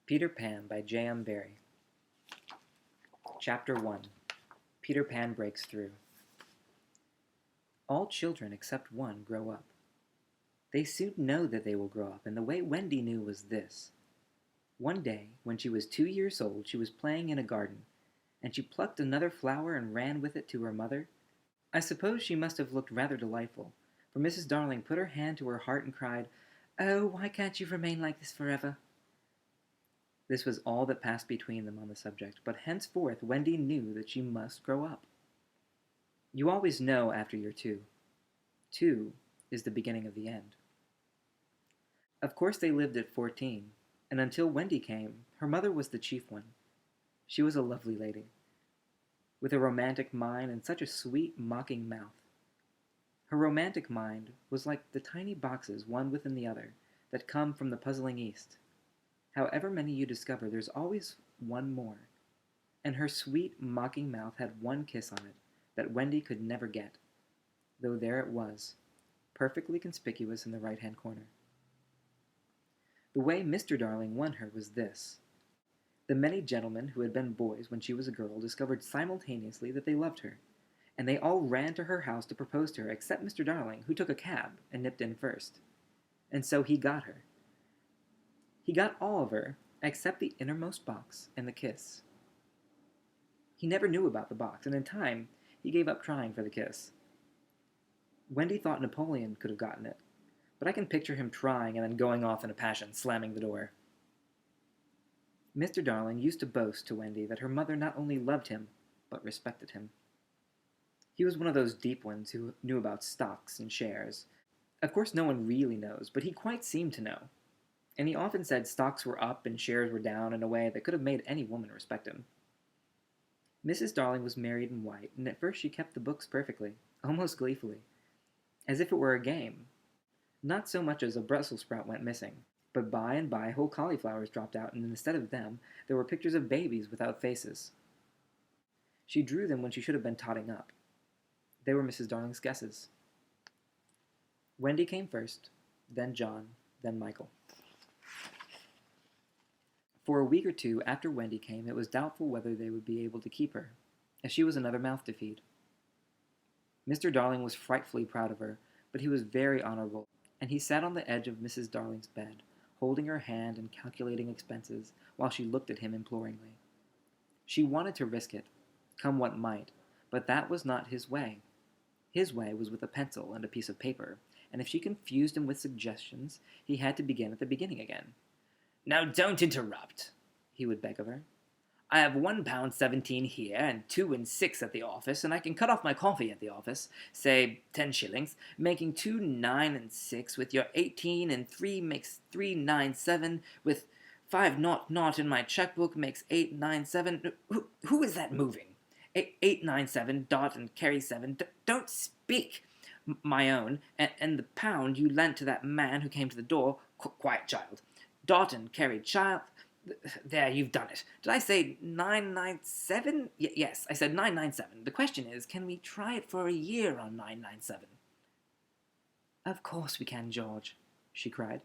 Peter Pan by J.M. Barrie. Chapter 1. Peter Pan Breaks Through. All children except one grow up. They soon know that they will grow up, and the way Wendy knew was this. One day, when she was 2 years old, she was playing in a garden, and she plucked another flower and ran with it to her mother. I suppose she must have looked rather delightful, for Mrs. Darling put her hand to her heart and cried, "Oh, why can't you remain like this forever?" This was all that passed between them on the subject, but henceforth Wendy knew that she must grow up. You always know after you're 2. 2 is the beginning of the end. Of course they lived at 14, and until Wendy came, her mother was the chief one. She was a lovely lady, with a romantic mind and such a sweet, mocking mouth. Her romantic mind was like the tiny boxes, one within the other, that come from the puzzling East. However many you discover, there's always one more, and her sweet, mocking mouth had one kiss on it that Wendy could never get, though there it was, perfectly conspicuous in the right-hand corner. The way Mr. Darling won her was this. The many gentlemen who had been boys when she was a girl discovered simultaneously that they loved her, and they all ran to her house to propose to her, except Mr. Darling, who took a cab and nipped in first. And so he got her. He got all of her, except the innermost box and the kiss. He never knew about the box, and in time he gave up trying for the kiss. Wendy thought Napoleon could have gotten it, but I can picture him trying and then going off in a passion, slamming the door. Mr. Darling used to boast to Wendy that her mother not only loved him, but respected him. He was one of those deep ones who knew about stocks and shares. Of course no one really knows, but he quite seemed to know. And he often said stocks were up and shares were down in a way that could have made any woman respect him. Mrs. Darling was married and white, and at first she kept the books perfectly, almost gleefully, as if it were a game. Not so much as a Brussels sprout went missing, but by and by whole cauliflowers dropped out, and instead of them, there were pictures of babies without faces. She drew them when she should have been totting up. They were Mrs. Darling's guesses. Wendy came first, then John, then Michael. For a week or two after Wendy came, it was doubtful whether they would be able to keep her, as she was another mouth to feed. Mr. Darling was frightfully proud of her, but he was very honorable, and he sat on the edge of Mrs. Darling's bed, holding her hand and calculating expenses, while she looked at him imploringly. She wanted to risk it, come what might, but that was not his way. His way was with a pencil and a piece of paper, and if she confused him with suggestions, he had to begin at the beginning again. "Now don't interrupt," he would beg of her. "I have £1.17 here, and 2 and 6 at the office, and I can cut off my coffee at the office, say 10 shillings, making 2, 9, and 6, with your 18 and 3 makes 397, with 5 naught naught in my checkbook makes 897. Who is that moving? 897 dot and carry 7. Don't speak. My own, and the £1 you lent to that man who came to the door. Quiet, child. Dot and carry child. There, you've done it. Did I say 997? Yes, I said 997. The question is, can we try it for a year on 997? Of course we can, George, she cried.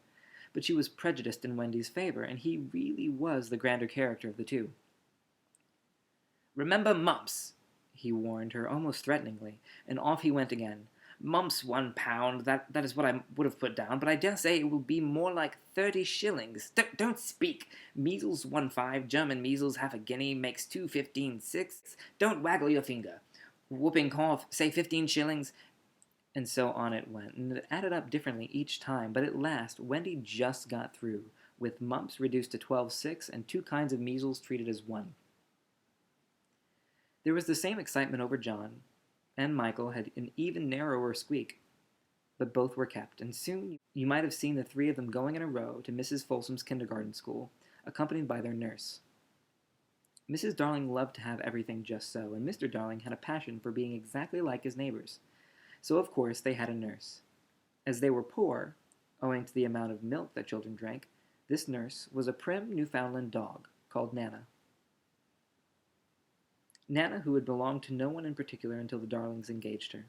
But she was prejudiced in Wendy's favor, and he really was the grander character of the two. "Remember mumps," he warned her almost threateningly, and off he went again. "Mumps £1, that is what I would have put down, but I dare say it will be more like 30 shillings. Don't speak. Measles 1.5, German measles half a guinea, makes 2.15 6. Don't waggle your finger. Whooping cough, say 15 shillings. And so on it went, and it added up differently each time, but at last Wendy just got through, with mumps reduced to 12.6 and 2 kinds of measles treated as 1. There was the same excitement over John, and Michael had an even narrower squeak, but both were kept, and soon you might have seen the 3 of them going in a row to Mrs. Folsom's kindergarten school, accompanied by their nurse. Mrs. Darling loved to have everything just so, and Mr. Darling had a passion for being exactly like his neighbors, so of course they had a nurse. As they were poor, owing to the amount of milk that children drank, this nurse was a prim Newfoundland dog called Nana. Nana, who had belonged to no one in particular until the Darlings engaged her.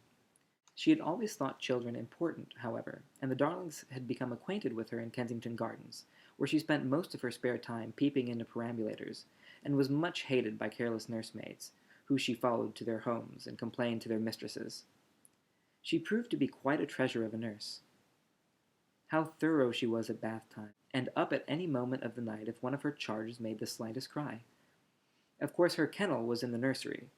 She had always thought children important, however, and the Darlings had become acquainted with her in Kensington Gardens, where she spent most of her spare time peeping into perambulators, and was much hated by careless nursemaids, who she followed to their homes and complained to their mistresses. She proved to be quite a treasure of a nurse. How thorough she was at bath time, and up at any moment of the night if one of her charges made the slightest cry. Of course, her kennel was in the nursery.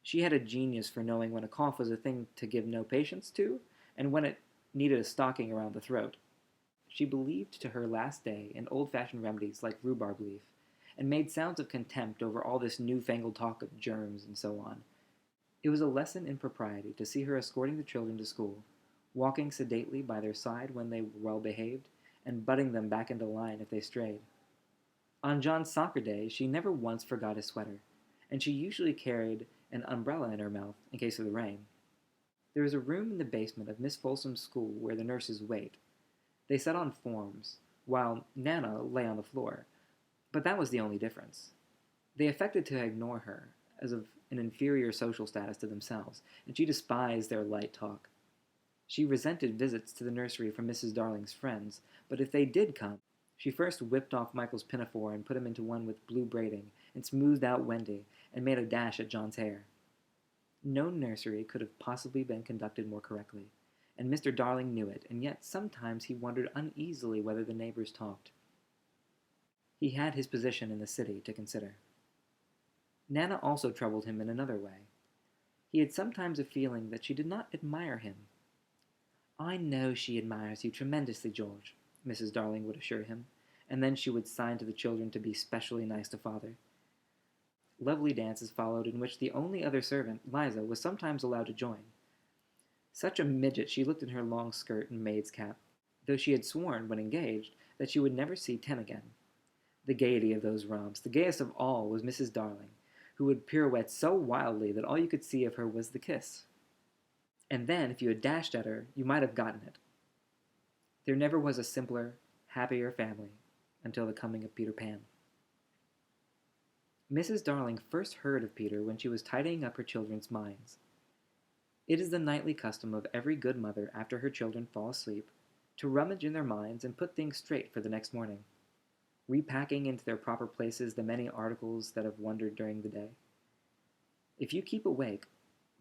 She had a genius for knowing when a cough was a thing to give no patience to, and when it needed a stocking around the throat. She believed to her last day in old-fashioned remedies like rhubarb leaf, and made sounds of contempt over all this newfangled talk of germs and so on. It was a lesson in propriety to see her escorting the children to school, walking sedately by their side when they were well behaved, and butting them back into line if they strayed. On John's soccer day she never once forgot his sweater, and she usually carried an umbrella in her mouth in case of the rain. There is a room in the basement of Miss Folsom's school where the nurses wait. They sat on forms, while Nana lay on the floor, but that was the only difference. They affected to ignore her, as of an inferior social status to themselves, and she despised their light talk. She resented visits to the nursery from Mrs. Darling's friends, but if they did come, she first whipped off Michael's pinafore and put him into one with blue braiding, and smoothed out Wendy, and made a dash at John's hair. No nursery could have possibly been conducted more correctly, and Mr. Darling knew it, and yet sometimes he wondered uneasily whether the neighbors talked. He had his position in the city to consider. Nana also troubled him in another way. He had sometimes a feeling that she did not admire him. "I know she admires you tremendously, George," Mrs. Darling would assure him, and then she would sign to the children to be specially nice to father. Lovely dances followed in which the only other servant, Liza, was sometimes allowed to join. Such a midget she looked in her long skirt and maid's cap, though she had sworn, when engaged, that she would never see Tim again. The gaiety of those romps, the gayest of all, was Mrs. Darling, who would pirouette so wildly that all you could see of her was the kiss. And then, if you had dashed at her, you might have gotten it. There never was a simpler, happier family until the coming of Peter Pan. Mrs. Darling first heard of Peter when she was tidying up her children's minds. It is the nightly custom of every good mother after her children fall asleep to rummage in their minds and put things straight for the next morning, repacking into their proper places the many articles that have wandered during the day. If you keep awake,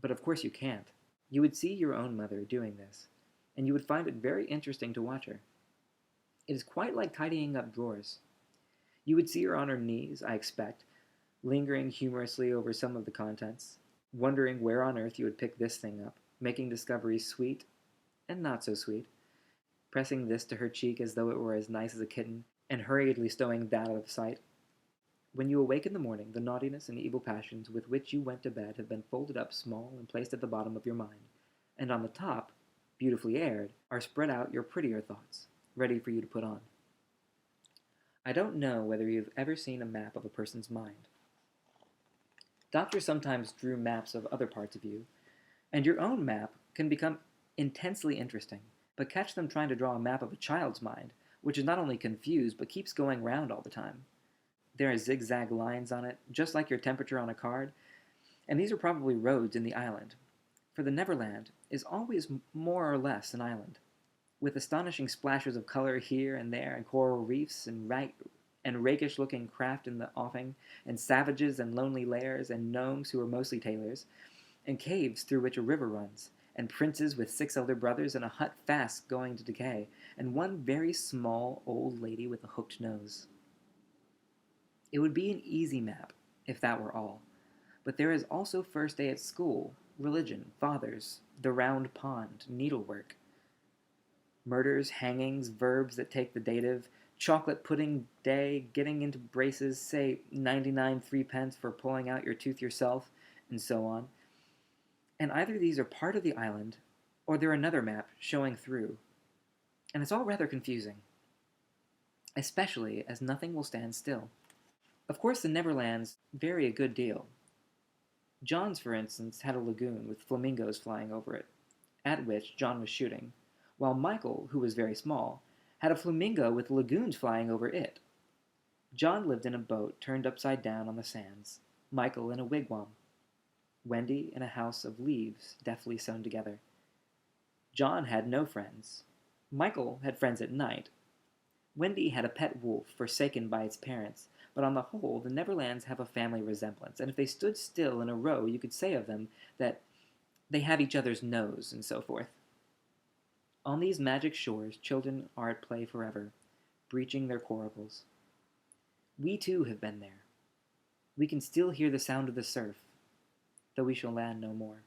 but of course you can't, you would see your own mother doing this, and you would find it very interesting to watch her. It is quite like tidying up drawers. You would see her on her knees, I expect, lingering humorously over some of the contents, wondering where on earth you would pick this thing up, making discoveries sweet and not so sweet, pressing this to her cheek as though it were as nice as a kitten, and hurriedly stowing that out of sight. When you awake in the morning, the naughtiness and evil passions with which you went to bed have been folded up small and placed at the bottom of your mind, and on the top, beautifully aired, are spread out your prettier thoughts, ready for you to put on. I don't know whether you've ever seen a map of a person's mind. Doctors sometimes drew maps of other parts of you, and your own map can become intensely interesting, but catch them trying to draw a map of a child's mind, which is not only confused, but keeps going round all the time. There are zigzag lines on it, just like your temperature on a card, and these are probably roads in the island, for the Neverland is always more or less an island, with astonishing splashes of color here and there, and coral reefs, and rakish-looking craft in the offing, and savages and lonely lairs, and gnomes who are mostly tailors, and caves through which a river runs, and princes with 6 elder brothers, and a hut fast going to decay, and one very small old lady with a hooked nose. It would be an easy map, if that were all, but there is also first day at school, religion, fathers, the round pond, needlework, murders, hangings, verbs that take the dative, chocolate pudding day, getting into braces, say 99 threepence for pulling out your tooth yourself, and so on. And either these are part of the island, or they're another map showing through. And it's all rather confusing, especially as nothing will stand still. Of course, the Neverlands vary a good deal. John's, for instance, had a lagoon with flamingos flying over it, at which John was shooting, while Michael, who was very small, had a flamingo with lagoons flying over it. John lived in a boat turned upside down on the sands, Michael in a wigwam, Wendy in a house of leaves deftly sewn together. John had no friends. Michael had friends at night, Wendy had a pet wolf forsaken by its parents, but on the whole, the Neverlands have a family resemblance, and if they stood still in a row, you could say of them that they have each other's nose, and so forth. On these magic shores, children are at play forever, breaching their coracles. We too have been there. We can still hear the sound of the surf, though we shall land no more.